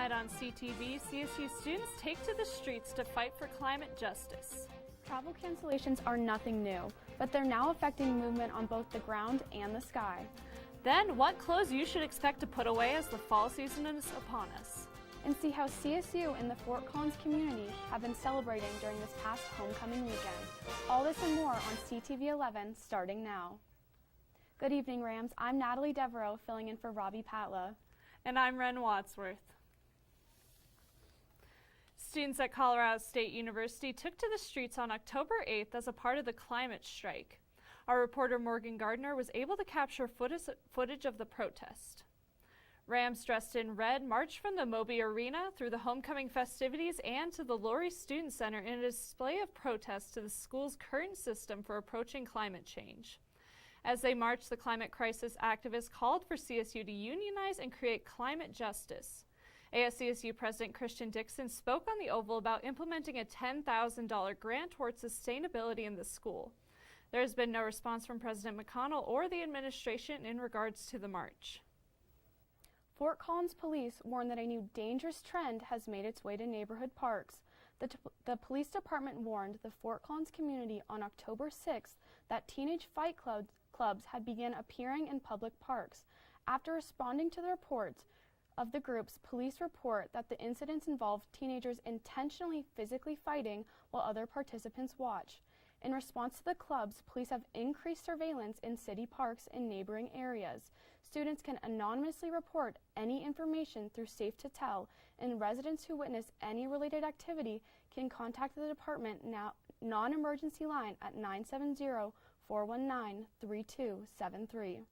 Tonight on CTV, CSU students take to the streets to fight for climate justice. Travel cancellations are nothing new, but they're now affecting movement on both the ground and the sky. Then, what clothes you should expect to put away as the fall season is upon us. And see how CSU and the Fort Collins community have been celebrating during this past homecoming weekend. All this and more on CTV 11 starting now. Good evening, Rams. I'm Natalie Devereaux filling in for Robbie Patla. And I'm Ren Wadsworth. Students at Colorado State University took to the streets on October 8th as a part of the climate strike. Our reporter Morgan Gardner was able to capture footage of the protest. Rams dressed in red marched from the Moby Arena through the homecoming festivities and to the Laurie Student Center in a display of protest to the school's current system for approaching climate change. As they marched, the climate crisis activists called for CSU to unionize and create climate justice. ASCSU President Christian Dixon spoke on the Oval about implementing a $10,000 grant towards sustainability in the school. There has been no response from President McConnell or the administration in regards to the march. Fort Collins police warned that a new dangerous trend has made its way to neighborhood parks. The police department warned the Fort Collins community on October 6th that teenage fight clubs had begun appearing in public parks. After responding to the reports of the groups, police report that the incidents involved teenagers intentionally physically fighting while other participants watch. In response to the clubs, police have increased surveillance in city parks and neighboring areas. Students can anonymously report any information through Safe to Tell, and residents who witness any related activity can contact the department non-emergency line at 970-419-3273.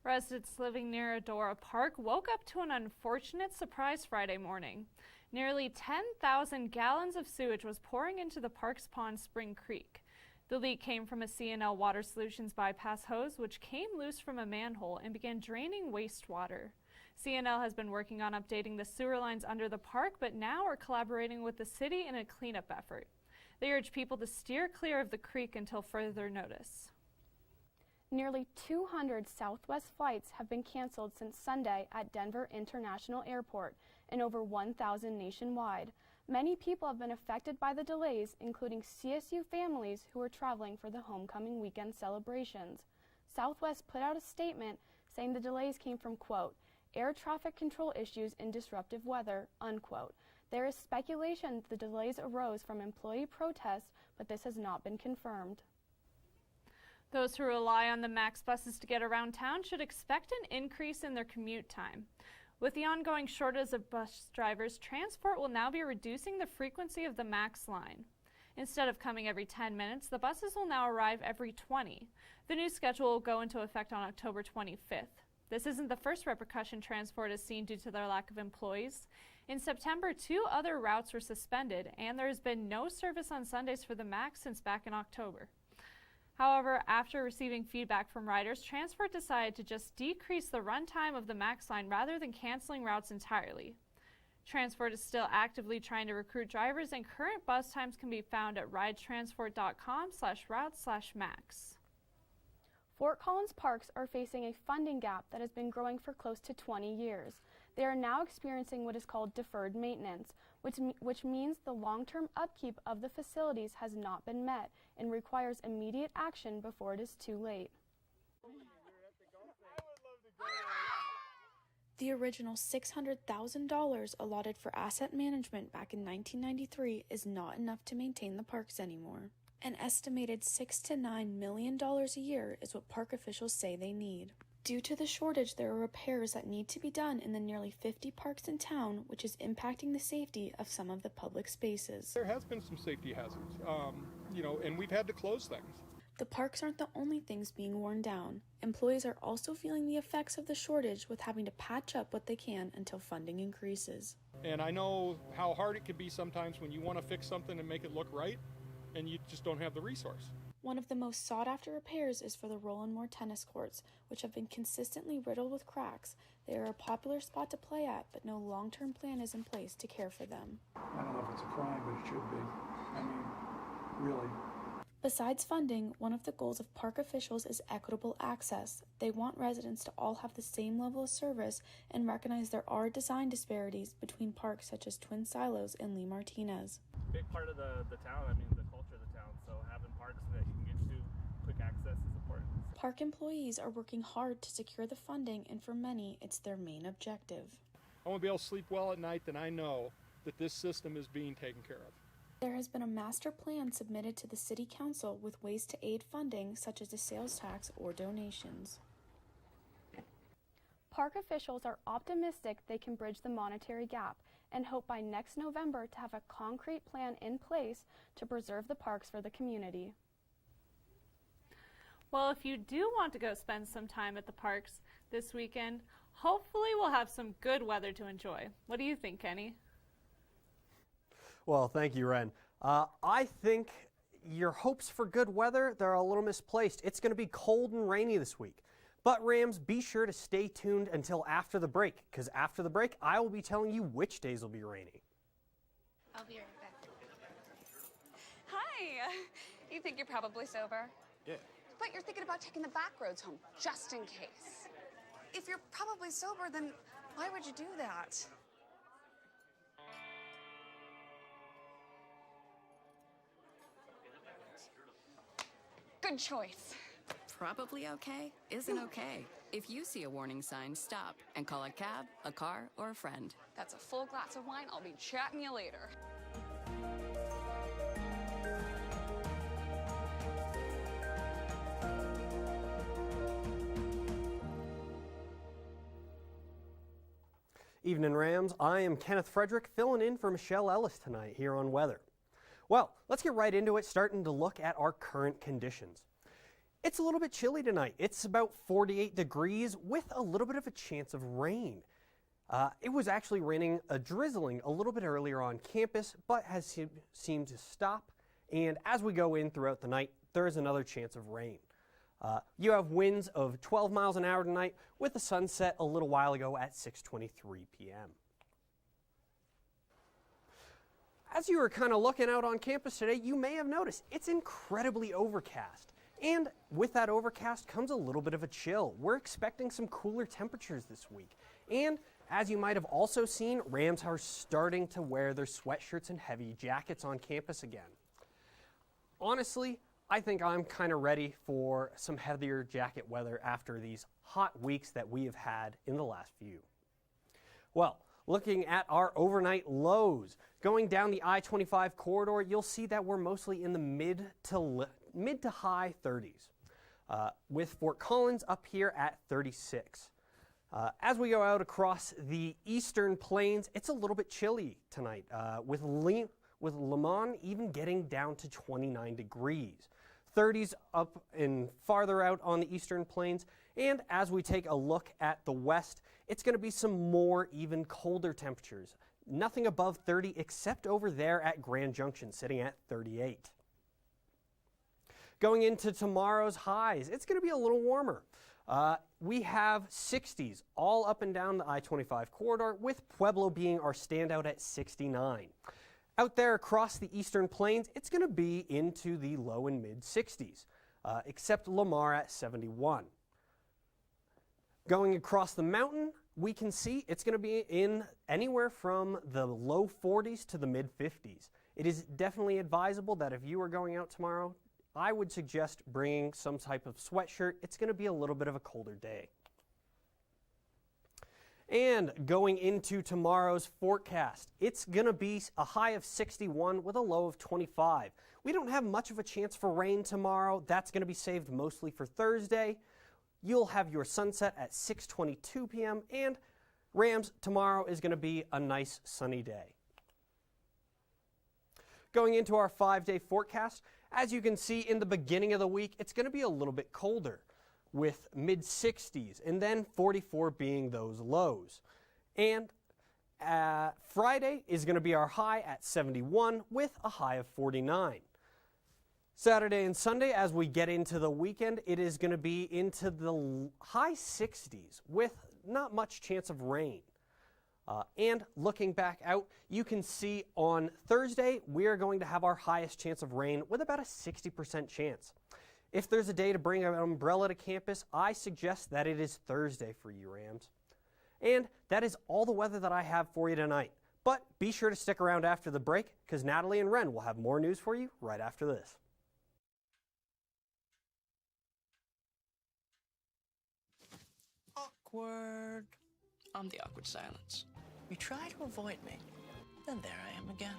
Residents living near Adora Park woke up to an unfortunate surprise Friday morning. Nearly 10,000 gallons of sewage was pouring into the park's pond Spring Creek. The leak came from a C&L Water Solutions bypass hose, which came loose from a manhole and began draining wastewater. C&L has been working on updating the sewer lines under the park, but now are collaborating with the city in a cleanup effort. They urge people to steer clear of the creek until further notice. Nearly 200 Southwest flights have been canceled since Sunday at Denver International Airport and over 1,000 nationwide. Many people have been affected by the delays, including CSU families who are traveling for the homecoming weekend celebrations. Southwest put out a statement saying the delays came from, quote, air traffic control issues and disruptive weather, unquote. There is speculation the delays arose from employee protests, but this has not been confirmed. Those who rely on the MAX buses to get around town should expect an increase in their commute time. With the ongoing shortage of bus drivers, transport will now be reducing the frequency of the MAX line. Instead of coming every 10 minutes, the buses will now arrive every 20. The new schedule will go into effect on October 25th. This isn't the first repercussion transport has seen due to their lack of employees. In September, 2 other routes were suspended, and there has been no service on Sundays for the MAX since back in October. However, after receiving feedback from riders, Transport decided to just decrease the runtime of the MAX line rather than canceling routes entirely. Transport is still actively trying to recruit drivers, and current bus times can be found at ridetransport.com/routes/max. Fort Collins parks are facing a funding gap that has been growing for close to 20 years. They are now experiencing what is called deferred maintenance, which means the long-term upkeep of the facilities has not been met and requires immediate action before it is too late. The original $600,000 allotted for asset management back in 1993 is not enough to maintain the parks anymore. An estimated $6 to $9 million a year is what park officials say they need. Due to the shortage, there are repairs that need to be done in the nearly 50 parks in town, which is impacting the safety of some of the public spaces. There has been some safety hazards, and we've had to close things. The parks aren't the only things being worn down. Employees are also feeling the effects of the shortage with having to patch up what they can until funding increases. And I know how hard it can be sometimes when you want to fix something and make it look right, and you just don't have the resource. One of the most sought-after repairs is for the Roland Moore tennis courts, which have been consistently riddled with cracks. They are a popular spot to play at, but no long-term plan is in place to care for them. I don't know if it's a crime, but it should be. I mean, really. Besides funding, one of the goals of park officials is equitable access. They want residents to all have the same level of service and recognize there are design disparities between parks such as Twin Silos and Lee Martinez. Big part of the town, the culture of the town, so having parks that you can get to, quick access is important. Park employees are working hard to secure the funding, and for many, it's their main objective. I want to be able to sleep well at night, then I know that this system is being taken care of. There has been a master plan submitted to the City Council with ways to aid funding such as a sales tax or donations. Park officials are optimistic they can bridge the monetary gap and hope by next November to have a concrete plan in place to preserve the parks for the community. Well, if you do want to go spend some time at the parks this weekend, hopefully we'll have some good weather to enjoy. What do you think, Kenny? Well, thank you, Ren. I think your hopes for good weather, they're a little misplaced. It's going to be cold and rainy this week. But Rams, be sure to stay tuned until after the break, because after the break, I will be telling you which days will be rainy. I'll be right back. Hi. You think you're probably sober? Yeah. But you're thinking about taking the back roads home, just in case. If you're probably sober, then why would you do that? Good choice. Probably okay isn't okay. If you see a warning sign, stop and call a cab, a car, or a friend. That's a full glass of wine. I'll be chatting you later. Evening, Rams. I am Kenneth Frederick, filling in for Michelle Ellis tonight here on weather. Well, let's get right into it, starting to look at our current conditions. It's a little bit chilly tonight. It's about 48 degrees with a little bit of a chance of rain. It was actually raining, drizzling a little bit earlier on campus, but has seemed to stop. And as we go in throughout the night, there is another chance of rain. You have winds of 12 miles an hour tonight with the sunset a little while ago at 6:23 p.m. As you were kind of looking out on campus today, you may have noticed it's incredibly overcast. And with that overcast comes a little bit of a chill. We're expecting some cooler temperatures this week. And as you might have also seen, Rams are starting to wear their sweatshirts and heavy jackets on campus again. Honestly, I think I'm kind of ready for some heavier jacket weather after these hot weeks that we have had in the last few. Well, looking at our overnight lows, going down the I-25 corridor, you'll see that we're mostly in the mid to high 30s, with Fort Collins up here at 36. As we go out across the eastern plains, it's a little bit chilly tonight, with Lemont even getting down to 29 degrees. 30s up and farther out on the eastern plains. And as we take a look at the west, it's going to be some more even colder temperatures. Nothing above 30 except over there at Grand Junction, sitting at 38. Going into tomorrow's highs, it's going to be a little warmer. We have 60s all up and down the I-25 corridor, with Pueblo being our standout at 69. Out there across the eastern plains, it's going to be into the low and mid 60s, except Lamar at 71. Going across the mountain, we can see it's going to be in anywhere from the low 40s to the mid 50s. It is definitely advisable that if you are going out tomorrow, I would suggest bringing some type of sweatshirt. It's going to be a little bit of a colder day. And going into tomorrow's forecast, it's going to be a high of 61 with a low of 25. We don't have much of a chance for rain tomorrow. That's going to be saved mostly for Thursday. You'll have your sunset at 6:22 p.m. and Rams, tomorrow is going to be a nice sunny day. Going into our 5-day forecast, as you can see in the beginning of the week, it's going to be a little bit colder, with mid-60s and then 44 being those lows. And Friday is going to be our high at 71 with a high of 49. Saturday and Sunday, as we get into the weekend, it is going to be into the high 60s with not much chance of rain. And looking back out, you can see on Thursday, we are going to have our highest chance of rain with about a 60% chance. If there's a day to bring an umbrella to campus, I suggest that it is Thursday for you Rams. And that is all the weather that I have for you tonight. But be sure to stick around after the break, because Natalie and Ren will have more news for you right after this. Awkward. I'm the awkward silence. You try to avoid me, then there I am again.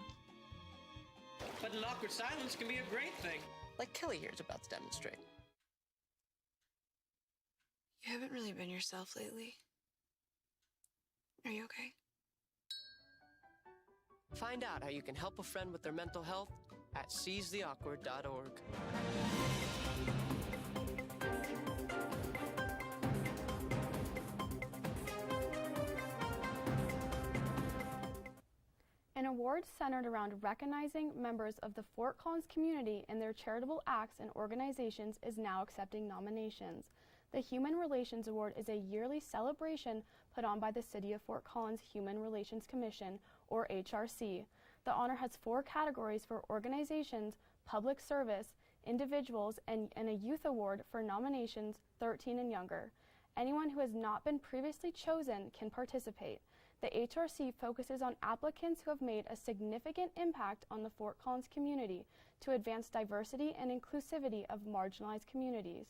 But an awkward silence can be a great thing. Like Kelly here is about to demonstrate. You haven't really been yourself lately. Are you okay? Find out how you can help a friend with their mental health at seizetheawkward.org. An award centered around recognizing members of the Fort Collins community and their charitable acts and organizations is now accepting nominations. The Human Relations Award is a yearly celebration put on by the City of Fort Collins Human Relations Commission, or HRC. The honor has 4 categories for organizations, public service, individuals, and a youth award for nominations 13 and younger. Anyone who has not been previously chosen can participate. The HRC focuses on applicants who have made a significant impact on the Fort Collins community to advance diversity and inclusivity of marginalized communities.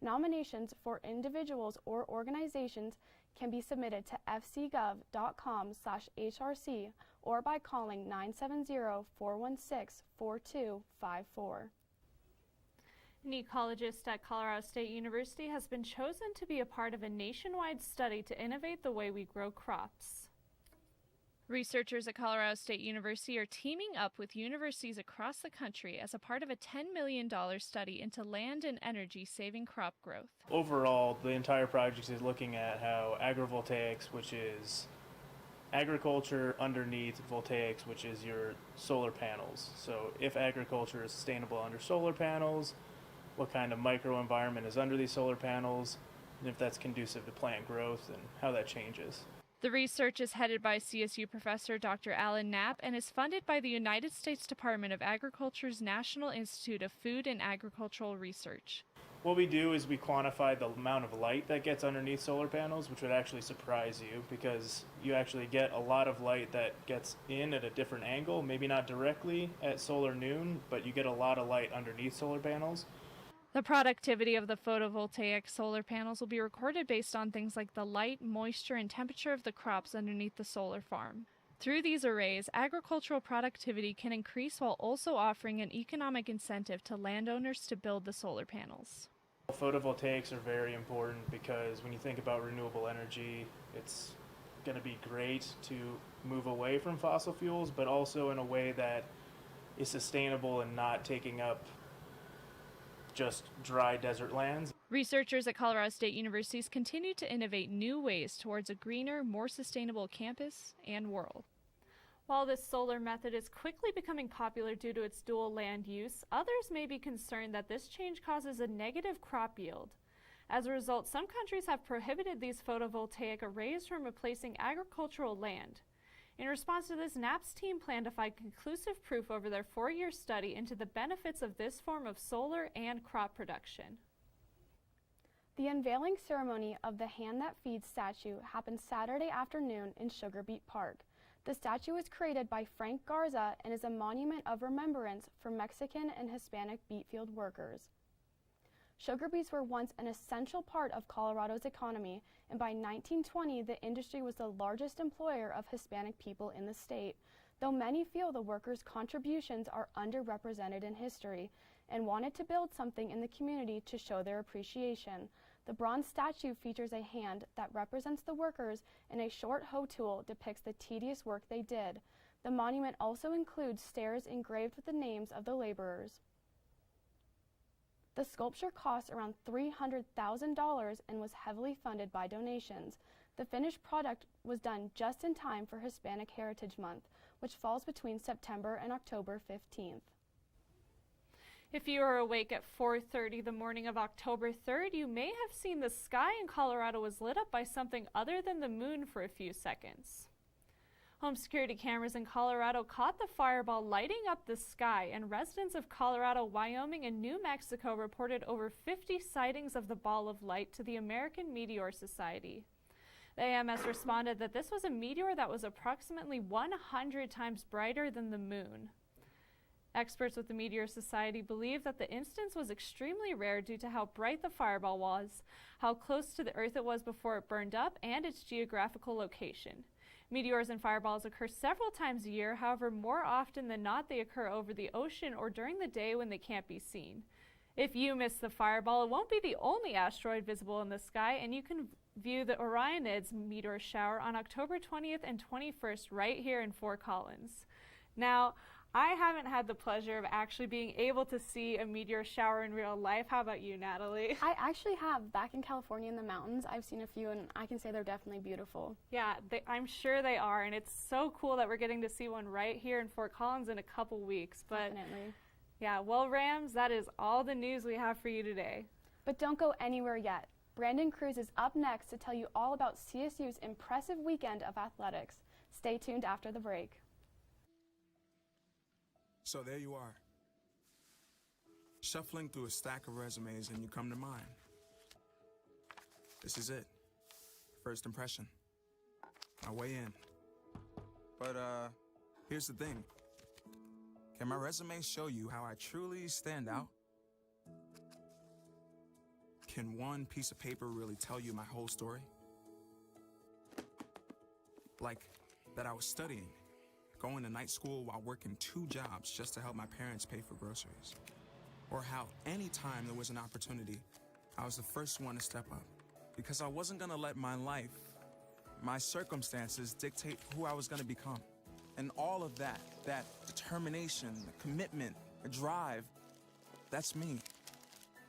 Nominations for individuals or organizations can be submitted to fcgov.com/HRC or by calling 970-416-4254. An ecologist at Colorado State University has been chosen to be a part of a nationwide study to innovate the way we grow crops. Researchers at Colorado State University are teaming up with universities across the country as a part of a $10 million study into land and energy-saving crop growth. Overall, the entire project is looking at how agrivoltaics, which is agriculture underneath voltaics, which is your solar panels. So if agriculture is sustainable under solar panels, what kind of microenvironment is under these solar panels, and if that's conducive to plant growth and how that changes. The research is headed by CSU professor Dr. Alan Knapp and is funded by the United States Department of Agriculture's National Institute of Food and Agricultural Research. What we do is we quantify the amount of light that gets underneath solar panels, which would actually surprise you because you actually get a lot of light that gets in at a different angle, maybe not directly at solar noon, but you get a lot of light underneath solar panels. The productivity of the photovoltaic solar panels will be recorded based on things like the light, moisture, and temperature of the crops underneath the solar farm. Through these arrays, agricultural productivity can increase while also offering an economic incentive to landowners to build the solar panels. Photovoltaics are very important because when you think about renewable energy, it's going to be great to move away from fossil fuels, but also in a way that is sustainable and not taking up just dry desert lands. Researchers at Colorado State University continue to innovate new ways towards a greener, more sustainable campus and world. While this solar method is quickly becoming popular due to its dual land use, others may be concerned that this change causes a negative crop yield. As a result, some countries have prohibited these photovoltaic arrays from replacing agricultural land. In response to this, Knapp's team planned to find conclusive proof over their 4-year study into the benefits of this form of solar and crop production. The unveiling ceremony of the Hand That Feeds statue happened Saturday afternoon in Sugar Beet Park. The statue was created by Frank Garza and is a monument of remembrance for Mexican and Hispanic beet field workers. Sugar beets were once an essential part of Colorado's economy, and by 1920, the industry was the largest employer of Hispanic people in the state, though many feel the workers' contributions are underrepresented in history and wanted to build something in the community to show their appreciation. The bronze statue features a hand that represents the workers, and a short hoe tool depicts the tedious work they did. The monument also includes stairs engraved with the names of the laborers. The sculpture cost around $300,000 and was heavily funded by donations. The finished product was done just in time for Hispanic Heritage Month, which falls between September and October 15th. If you were awake at 4:30 the morning of October 3rd, you may have seen the sky in Colorado was lit up by something other than the moon for a few seconds. Home security cameras in Colorado caught the fireball lighting up the sky, and residents of Colorado, Wyoming, and New Mexico reported over 50 sightings of the ball of light to the American Meteor Society. The AMS responded that this was a meteor that was approximately 100 times brighter than the moon. Experts with the Meteor Society believe that the instance was extremely rare due to how bright the fireball was, how close to the Earth it was before it burned up, and its geographical location. Meteors and fireballs occur several times a year, however, more often than not they occur over the ocean or during the day when they can't be seen. If you miss the fireball, it won't be the only asteroid visible in the sky, and you can view the Orionids meteor shower on October 20th and 21st right here in Fort Collins. Now, I haven't had the pleasure of actually being able to see a meteor shower in real life. How about you, Natalie? I actually have. Back in California in the mountains, I've seen a few, and I can say they're definitely beautiful. Yeah, I'm sure they are, and it's so cool that we're getting to see one right here in Fort Collins in a couple weeks. But Definitely. yeah, well, Rams, that is all the news we have for you today. But don't go anywhere yet. Brandon Cruz is up next to tell you all about CSU's impressive weekend of athletics. Stay tuned after the break. So there you are, shuffling through a stack of resumes, and you come to mine. This is it. First impression. My way in. But here's the thing. Can my resume show you how I truly stand out? Can one piece of paper really tell you my whole story? Like that I was studying, going to night school while working 2 jobs just to help my parents pay for groceries. Or how anytime there was an opportunity, I was the first one to step up. Because I wasn't gonna let my life, my circumstances dictate who I was gonna become. And all of that determination, the commitment, the drive, that's me.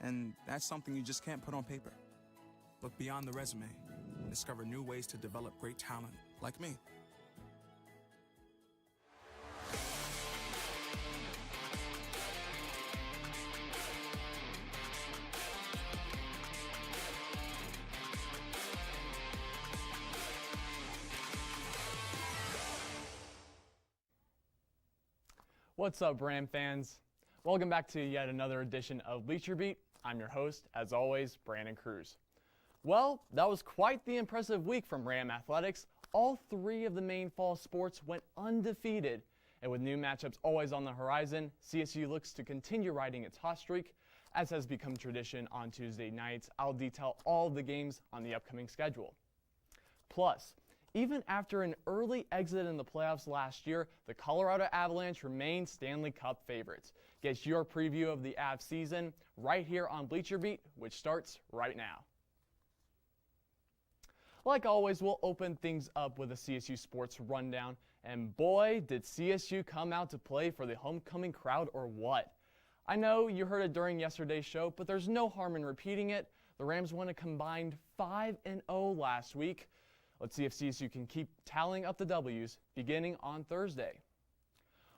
And that's something you just can't put on paper. Look beyond the resume and discover new ways to develop great talent like me. What's up, Ram fans? Welcome back to yet another edition of Bleacher Beat. I'm your host, as always, Brandon Cruz. Well, that was quite the impressive week from Ram Athletics. All 3 of the main fall sports went undefeated. And with new matchups always on the horizon, CSU looks to continue riding its hot streak. As has become tradition on Tuesday nights, I'll detail all of the games on the upcoming schedule. Plus, even after an early exit in the playoffs last year, the Colorado Avalanche remain Stanley Cup favorites. Get your preview of the Avs season right here on Bleacher Beat, which starts right now. Like always, we'll open things up with a CSU sports rundown. And boy, did CSU come out to play for the homecoming crowd or what. I know you heard it during yesterday's show, but there's no harm in repeating it. The Rams won a combined 5-0 last week. Let's see if CSU can keep tallying up the W's beginning on Thursday.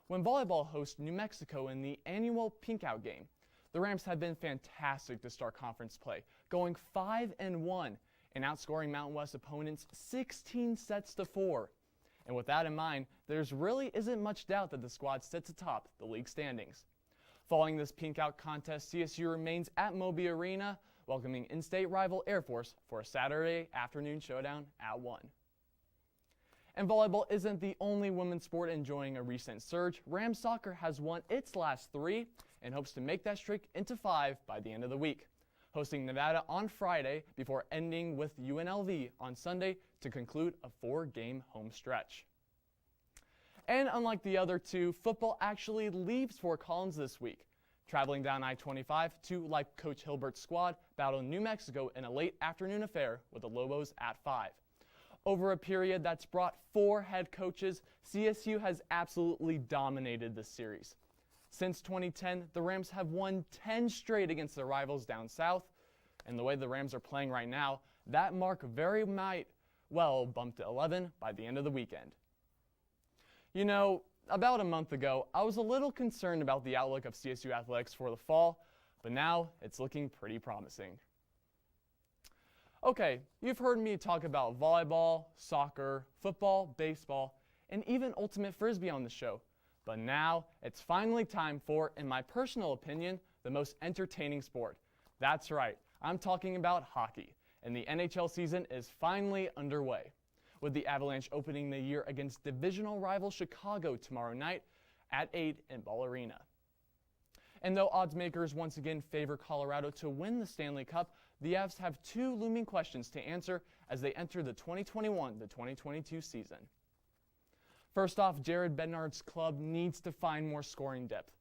When volleyball hosts New Mexico in the annual Pink Out game, the Rams have been fantastic to start conference play, going 5-1 and outscoring Mountain West opponents 16 sets to 4. And with that in mind, there's really isn't much doubt that the squad sits atop the league standings. Following this Pink Out contest, CSU remains at Moby Arena, welcoming in-state rival Air Force for a Saturday afternoon showdown at 1. And volleyball isn't the only women's sport enjoying a recent surge. Rams soccer has won its last 3 and hopes to make that streak into 5 by the end of the week, hosting Nevada on Friday before ending with UNLV on Sunday to conclude a 4-game home stretch. And unlike the other 2, football actually leaves Fort Collins this week, traveling down I-25 to, like Coach Hilbert's squad, battle New Mexico in a late afternoon affair with the Lobos at 5. Over a period that's brought 4 head coaches, CSU has absolutely dominated this series. Since 2010, the Rams have won 10 straight against their rivals down south, and the way the Rams are playing right now, that mark very might well bump to 11 by the end of the weekend. You know, about a month ago, I was a little concerned about the outlook of CSU athletics for the fall, but now it's looking pretty promising. Okay, you've heard me talk about volleyball, soccer, football, baseball, and even Ultimate Frisbee on the show. But now, it's finally time for, in my personal opinion, the most entertaining sport. That's right, I'm talking about hockey, and the NHL season is finally underway, with the Avalanche opening the year against divisional rival Chicago tomorrow night at 8 in Ball Arena. And though odds makers once again favor Colorado to win the Stanley Cup, the Avs have two looming questions to answer as they enter the 2021-2022 season. First off, Jared Bednar's club needs to find more scoring depth.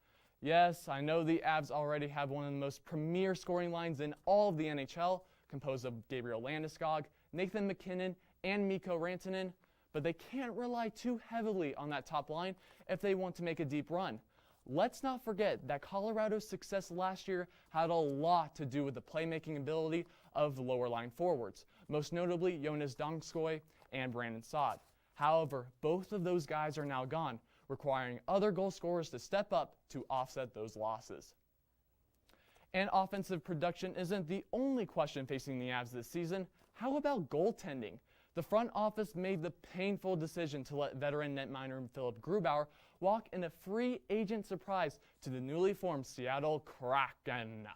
Yes, I know the Avs already have one of the most premier scoring lines in all of the NHL, composed of Gabriel Landeskog, Nathan MacKinnon, and Mikko Rantanen, but they can't rely too heavily on that top line if they want to make a deep run. Let's not forget that Colorado's success last year had a lot to do with the playmaking ability of the lower line forwards, most notably Jonas Donskoy and Brandon Saad. However, both of those guys are now gone, requiring other goal scorers to step up to offset those losses. And offensive production isn't the only question facing the Avs this season. How about goaltending? The front office made the painful decision to let veteran netminder Philip Grubauer walk in a free agent surprise to the newly formed Seattle Kraken.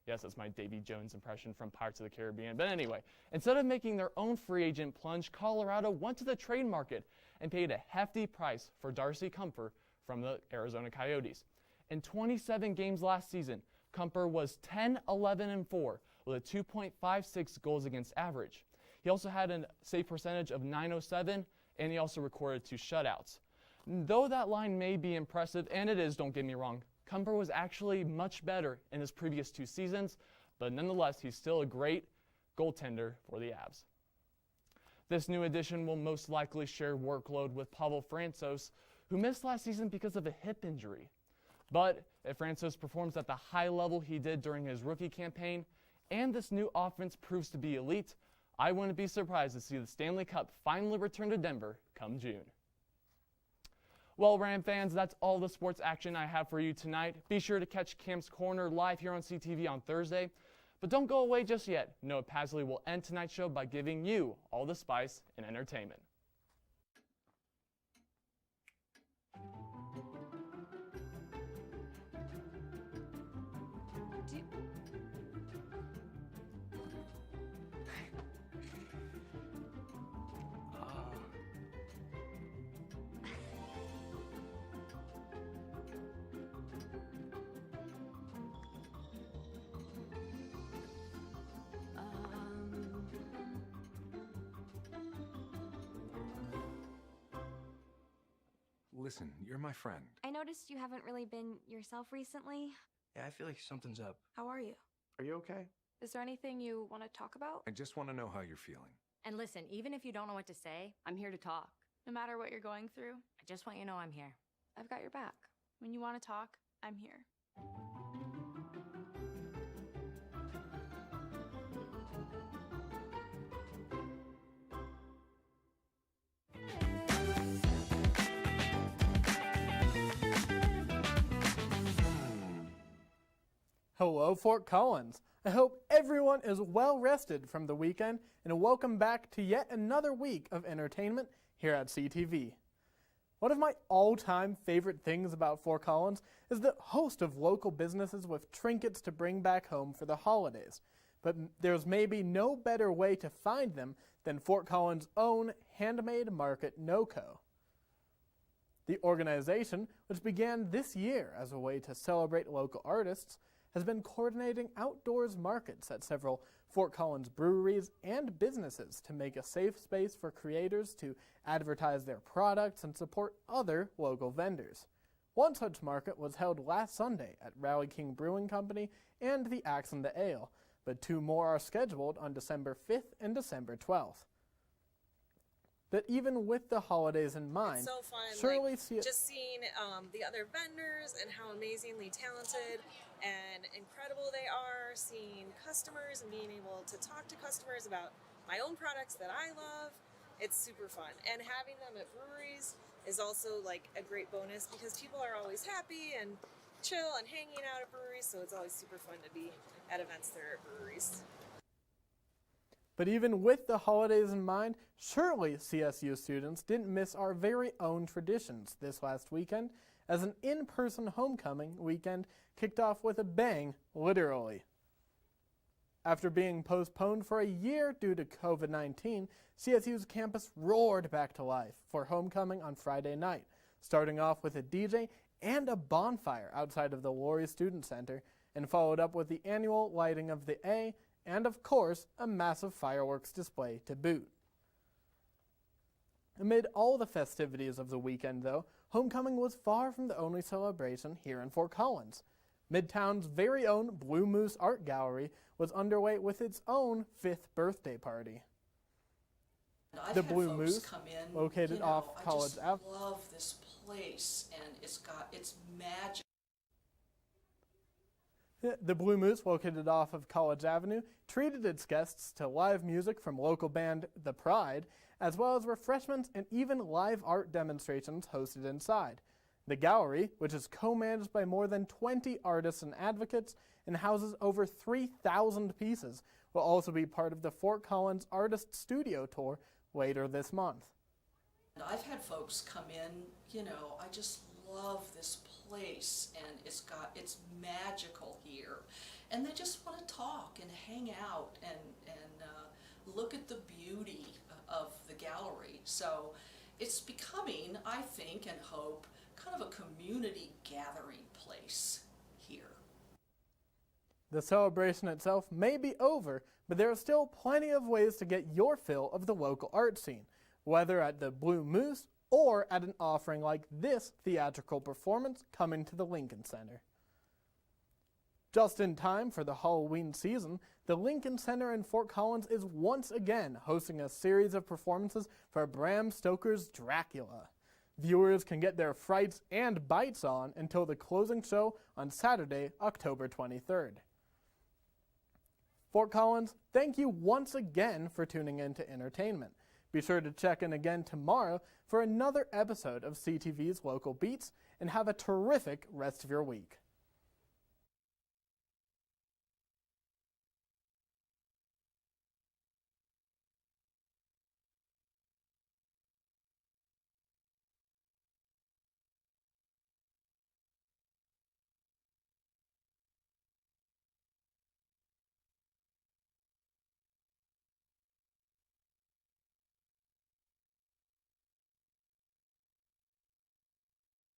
Yes, that's my Davy Jones impression from Pirates of the Caribbean. But anyway, instead of making their own free agent plunge, Colorado went to the trade market and paid a hefty price for Darcy Kuemper from the Arizona Coyotes. In 27 games last season, Kuemper was 10-11-4 with a 2.56 goals against average. He also had a save percentage of .907, and he also recorded 2 shutouts. Though that line may be impressive, and it is, don't get me wrong, Kuemper was actually much better in his previous 2 seasons, but nonetheless, he's still a great goaltender for the Avs. This new addition will most likely share workload with Pavel Francouz, who missed last season because of a hip injury. But if Francouz performs at the high level he did during his rookie campaign, and this new offense proves to be elite, I wouldn't be surprised to see the Stanley Cup finally return to Denver come June. Well, Ram fans, that's all the sports action I have for you tonight. Be sure to catch Cam's Corner live here on CTV on Thursday. But don't go away just yet. Noah Pasley will end tonight's show by giving you all the spice and entertainment. Listen, you're my friend. I noticed you haven't really been yourself recently. Yeah, I feel like something's up. How are you? Are you okay? Is there anything you want to talk about? I just want to know how you're feeling. And listen, even if you don't know what to say, I'm here to talk. No matter what you're going through, I just want you to know I'm here. I've got your back. when you want to talk, I'm here. Hello, Fort Collins. I hope everyone is well rested from the weekend, and welcome back to yet another week of entertainment here at CTV. One of my all-time favorite things about Fort Collins is the host of local businesses with trinkets to bring back home for the holidays. But there's maybe no better way to find them than Fort Collins' own Handmade Market NoCo. The organization, which began this year as a way to celebrate local artists, has been coordinating outdoors markets at several Fort Collins breweries and businesses to make a safe space for creators to advertise their products and support other local vendors. One such market was held last Sunday at Rally King Brewing Company and the Axe and the Ale, but two more are scheduled on December 5th and December 12th. But even with the holidays in mind, it's so fun, surely just seeing the other vendors and how amazingly talented and incredible they are, seeing customers and being able to talk to customers about my own products that I love, it's super fun. And having them at breweries is also like a great bonus because people are always happy and chill and hanging out at breweries, so it's always super fun to be at events there at breweries. But even with the holidays in mind, surely CSU students didn't miss our very own traditions this last weekend, as an in-person homecoming weekend kicked off with a bang, literally. After being postponed for a year due to COVID-19, CSU's campus roared back to life for homecoming on Friday night, starting off with a DJ and a bonfire outside of the Laurie Student Center, and followed up with the annual lighting of the A, and of course, a massive fireworks display to boot. Amid all the festivities of the weekend, though, homecoming was far from the only celebration here in Fort Collins. Midtown's very own Blue Moose Art Gallery was underway with its own 5th birthday party. The Blue Moose, located off College Avenue. I love this place, and it's magic. The Blue Moose, located off of College Avenue, treated its guests to live music from local band The Pride, as well as refreshments and even live art demonstrations hosted inside. The gallery, which is co-managed by more than 20 artists and advocates and houses over 3,000 pieces, will also be part of the Fort Collins Artist Studio Tour later this month. I've had folks come in, I just love this place, and it's magical here, and they just want to talk and hang out and look at the beauty of the gallery. So it's becoming, I think and hope, kind of a community gathering place here. The celebration itself may be over, but there are still plenty of ways to get your fill of the local art scene, whether at the Blue Moose or at an offering like this theatrical performance coming to the Lincoln Center. Just in time for the Halloween season, the Lincoln Center in Fort Collins is once again hosting a series of performances for Bram Stoker's Dracula. Viewers can get their frights and bites on until the closing show on Saturday, October 23rd. Fort Collins, thank you once again for tuning in to entertainment. Be sure to check in again tomorrow for another episode of CTV's Local Beats, and have a terrific rest of your week.